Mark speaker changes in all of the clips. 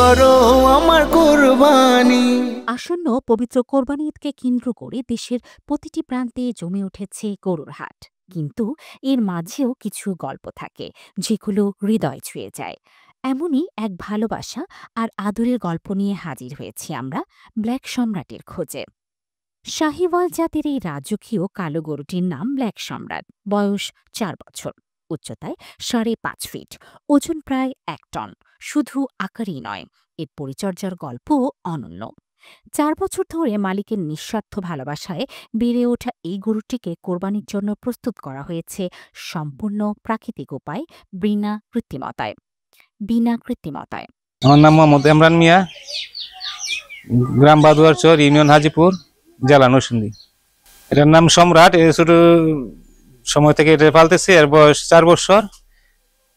Speaker 1: করো আমার কুরবানি।
Speaker 2: আসন্ন পবিত্র কোরবানি ঈদকে কেন্দ্র করে দেশের প্রতিটি প্রান্তে জমে উঠেছে গরুর হাট, কিন্তু এর মাঝেও কিছু গল্প থাকে যেগুলো হৃদয় ছুঁয়ে যায়। এমনই এক ভালোবাসা আর আদরের গল্প নিয়ে হাজির হয়েছি আমরা ব্ল্যাক সম্রাটের খোঁজে। শাহিওয়াল জাতের এই রাজকীয় কালো গরুটির নাম ব্ল্যাক সম্রাট। বয়স ৪ বছর, উচ্চতায় ৫.৫ ফিট, ওজন প্রায় ১ টন। শুধু আকারই নয়, এর পরিচর্যার গল্পও অনন্য। ৪ বছর ধরে মালিকের নিঃস্বার্থ ভালোবাসায় বেড়ে ওঠা এই গরুটিকে কোরবানির জন্য প্রস্তুত করা হয়েছে সম্পূর্ণ প্রাকৃতিক উপায়, বিনা কৃত্রিমতায়।
Speaker 3: আমার নাম মোহাম্মদ ইমরান মিয়া, গ্রাম বাদুয়ারচর, ইউনিয়ন হাজিপুর, জেলা নরসিংদী। এটার নাম সম্রাট। ছোট সময় থেকে এটা পালতেছি। এর বয়স ৪ বছর।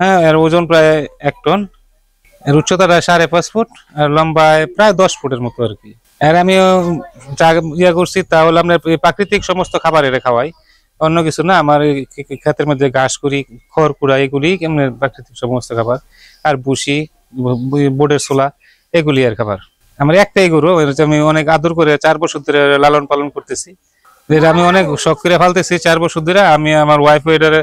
Speaker 3: হ্যাঁ, এর ওজন প্রায় ১ টন। এর উচ্চতাটা ৫.৫ ফুট, আর লম্বায় প্রায় ১০ ফুটের মতো আর কি। আর আমি ইয়া করছি, তাহলে আমরা প্রাকৃতিক সমস্ত খাবার এটা খাওয়াই, অন্য কিছু না। আমার ক্ষেতের মধ্যে ঘাস করি, খড় কুড়া, এগুলি এমনি প্রাকৃতিক সমস্ত খাবার। আর ভুসি, বোর্ডের ছোলা, এগুলি আর খাবার। আমার একটাই গরু, আমি অনেক আদর করে ৪ বছর ধরে লালন পালন করতেছি। এটা আমি অনেক শখ করে ফালতেছি ৪ বছর ধরে। আমি আমার ওয়াইফ এটার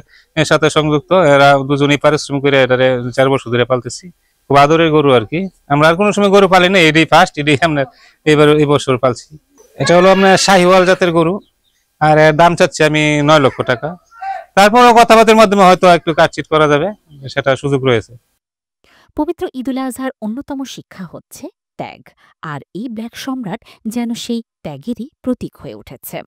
Speaker 3: সাথে সংযুক্ত, এরা দুজনেই পারিশ্রমিক করে এটারে ৪ বছর ধরে পালতেছি। খুব আদরের গরু আর কি। আমরা আর কোনো সময় গরু পালি না, এটাই ফার্স্ট, এটাই আমরা এই বছর পালছি। এটা হলো আপনার শাহিওয়াল জাতের গরু, আর এর দাম চাচ্ছি আমি ৯ লক্ষ টাকা। তারপরও কথাবার্তার মাধ্যমে হয়তো একটু কাটচিট করা যাবে, সেটা সুযোগ রয়েছে।
Speaker 2: পবিত্র ঈদুল আজহার অন্যতম শিক্ষা হচ্ছে ত্যাগ, আর এই ব্ল্যাক সম্রাট যেন সেই ত্যাগেরই প্রতীক হয়ে উঠেছে।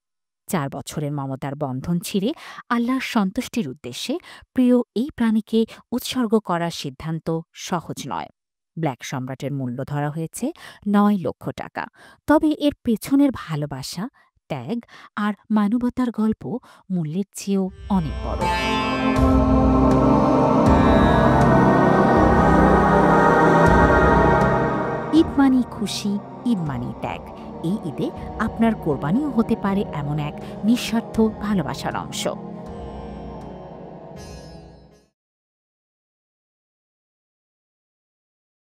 Speaker 2: ৪ বছরের মমতার বন্ধন ছিঁড়ে আল্লাহর সন্তুষ্টির উদ্দেশ্যে প্রিয় এই প্রাণীকে উৎসর্গ করার সিদ্ধান্ত সহজ নয়। ব্ল্যাক সম্রাটের মূল্য ধরা হয়েছে ৯ লক্ষ টাকা। তবে এর পেছনের ভালোবাসা, ত্যাগ আর মানবতার গল্প মূল্যের চেয়েও অনেক বড়। ঈদ মানেই খুশি, ঈদ মানেই ত্যাগ। এই ঈদে আপনার কোরবানিও হতে পারে এমন এক নিঃস্বার্থ ভালোবাসার অংশ।